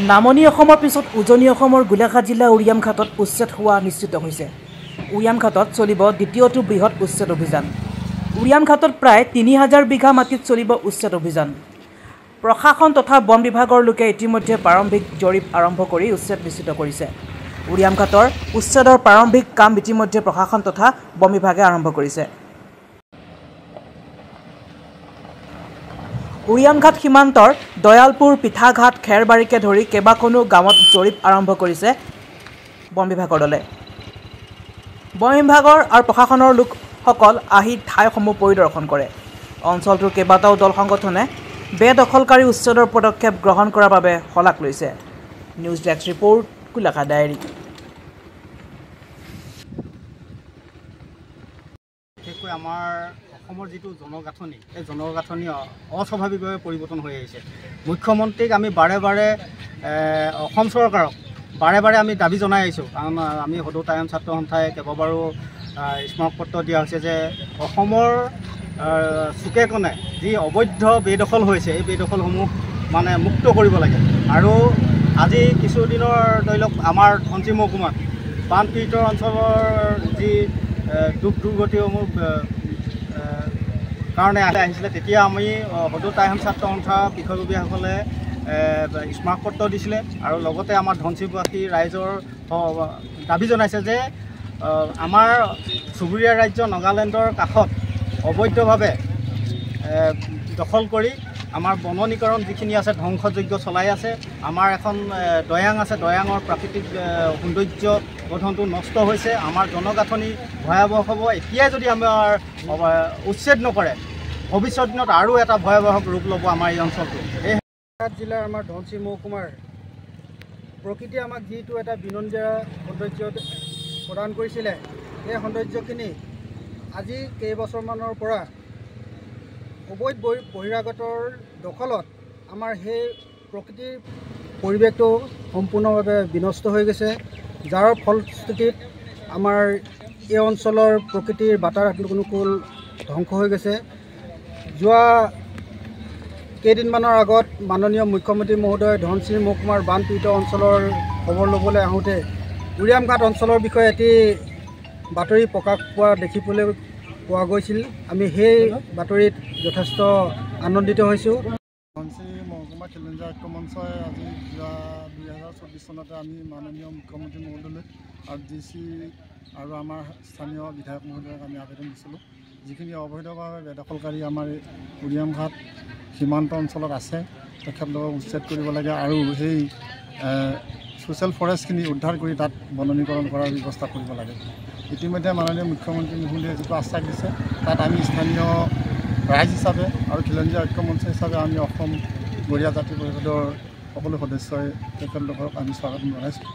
নামনি অসমৰ পিছত উজনি অসমৰ গোলাঘাট জিলা উৰিয়ামঘাটত উচ্ছেদ হোৱা নিশ্চিত হৈছে। উৰিয়ামঘাটত চলিব দ্বিতীয়টো বৃহৎ উচ্ছেদ অভিযান। উৰিয়ামঘাটত প্ৰায় ৩,০০০ বিঘা মাটিত চলিব উচ্ছেদ অভিযান। প্ৰশাসন তথা বন বিভাগৰ লোকে ইতিমধ্যে প্ৰাৰম্ভিক জৰীপ আৰম্ভ কৰি উচ্ছেদ নিশ্চিত কৰিছে। উৰিয়ামঘাটৰ উচ্ছেদৰ প্ৰাৰম্ভিক কাম ইতিমধ্যে প্ৰশাসন তথা বন বিভাগে আৰম্ভ কৰিছে। উৰিয়ামঘাট সীমান্তৰ দয়ালপুৰ, পিঠাঘাট, খেৰবাৰীকে ধৰি কেইবাখনো গাঁৱত জৰীপ আৰম্ভ কৰিছে বন বিভাগৰ দলে। বন বিভাগৰ আৰু প্ৰশাসনৰ লোকসকল আহি ঠাইসমূহ পৰিদৰ্শন কৰে। অঞ্চলটোৰ কেইবাটাও দল সংগঠনে বেদখলকাৰী উচ্ছেদৰ পদক্ষেপ গ্ৰহণ কৰাৰ বাবে শলাগ লৈছে। News desk report, Golaghat diary. বিশেষকৈ আমাৰ অসমৰ যিটো জনগাঁথনি, এই জনগাঁথনি অস্বাভাৱিকভাৱে পৰিৱৰ্তন হৈ আহিছে। মুখ্যমন্ত্ৰীক আমি বাৰে বাৰে অসম চৰকাৰক বাৰে বাৰে আমি দাবী জনাই আহিছোঁ, কাৰণ আমি সদৌ-তায়াম ছাত্ৰ সন্থাই কেইবাবাৰো স্মাৰকপত্ৰ দিয়া হৈছে যে অসমৰ চুকে কোণে যি অবৈধ বেদখল হৈছে, এই বেদখলসমূহ মানে মুক্ত কৰিব লাগে। আৰু আজি কিছুদিনৰ ধৰি লওক আমাৰ ধনশিৰি মহকুমাত বানপীড়িত অঞ্চলৰ যি দুৰ্গতিসমূহ কাৰণে আহিছিলে, তেতিয়া আমি সদৌ-তায়াম ছাত্ৰ সন্থা বিষয়ববীয়াসকলে স্মাৰকপত্ৰ দিছিলে আৰু লগতে আমাৰ ধনশিৰিবাসী ৰাইজৰ দাবী জনাইছে যে আমাৰ চুবুৰীয়া ৰাজ্য নাগালেণ্ডৰ কাষত অবৈধভাৱে দখল কৰি আমাৰ বননীকৰণ যিখিনি আছে ধ্বংসযজ্ঞ চলাই আছে। আমাৰ এখন দৈয়াং আছে, দৈয়াঙৰ প্ৰাকৃতিক সৌন্দৰ্য গঠনটো নষ্ট হৈছে। আমাৰ জনগাঁথনি ভয়াৱহ হ'ব। এতিয়াই যদি আমাৰ উচ্ছেদ নকৰে, ভৱিষ্যত দিনত আৰু এটা ভয়াৱহ ৰূপ ল'ব আমাৰ এই অঞ্চলটো। এই গোলাঘাট জিলাৰ আমাৰ ধনশিৰি মহকুমাৰ প্ৰকৃতিয়ে আমাক যিটো এটা বিনন্দীয়া সৌন্দৰ্য প্ৰদান কৰিছিলে, সেই সৌন্দৰ্যখিনি আজি কেইবছৰমানৰ পৰা অবৈধ বহিৰাগতৰ দখলত আমাৰ সেই প্ৰকৃতিৰ পৰিৱেশটো সম্পূৰ্ণভাৱে বিনষ্ট হৈ গৈছে, যাৰ ফলশ্ৰুতিত আমাৰ এই অঞ্চলৰ প্ৰকৃতিৰ বাতানুকূল ধ্বংস হৈ গৈছে। যোৱা কেইদিনমানৰ আগত মাননীয় মুখ্যমন্ত্ৰী মহোদয় ধনশিৰি মহকুমাৰ বানপীড়িত অঞ্চলৰ খবৰ ল'বলৈ আহোঁতে উৰিয়ামঘাট অঞ্চলৰ বিষয়ে এটি বাতৰি প্ৰকাশ দেখিবলৈ পোৱা গৈছিল। আমি সেই বাতৰিত যথেষ্ট আনন্দিত হৈছোঁ। ধনশিৰি মহকুমা খিলঞ্জীয়া ঐক্য মঞ্চই আজি যোৱা 2024 চনতে আমি মাননীয় মুখ্যমন্ত্ৰী মহোদয়লৈ আৰু DC আৰু আমাৰ স্থানীয় বিধায়ক মহোদয়ক আমি আবেদন দিছিলোঁ, যিখিনি অবৈধভাৱে বেদখলকাৰী আমাৰ উৰিয়ামঘাট সীমান্ত অঞ্চলত আছে, তেখেতলোকক উচ্ছেদ কৰিব লাগে আৰু সেই ছ'চিয়েল ফৰেষ্টখিনি উদ্ধাৰ কৰি তাত বননীকৰণ কৰাৰ ব্যৱস্থা কৰিব লাগে। ইতিমধ্যে মাননীয় মুখ্যমন্ত্ৰী মহোদয়ে যিটো আশ্বাস দিছে, তাত আমি স্থানীয় ৰাইজ হিচাপে আৰু খিলঞ্জীয়া ঐক্য মঞ্চ হিচাপে আমি অসম গৰীয়া জাতি পৰিষদৰ সকলো সদস্যই তেখেতলোকক আমি স্বাগতম জনাইছোঁ।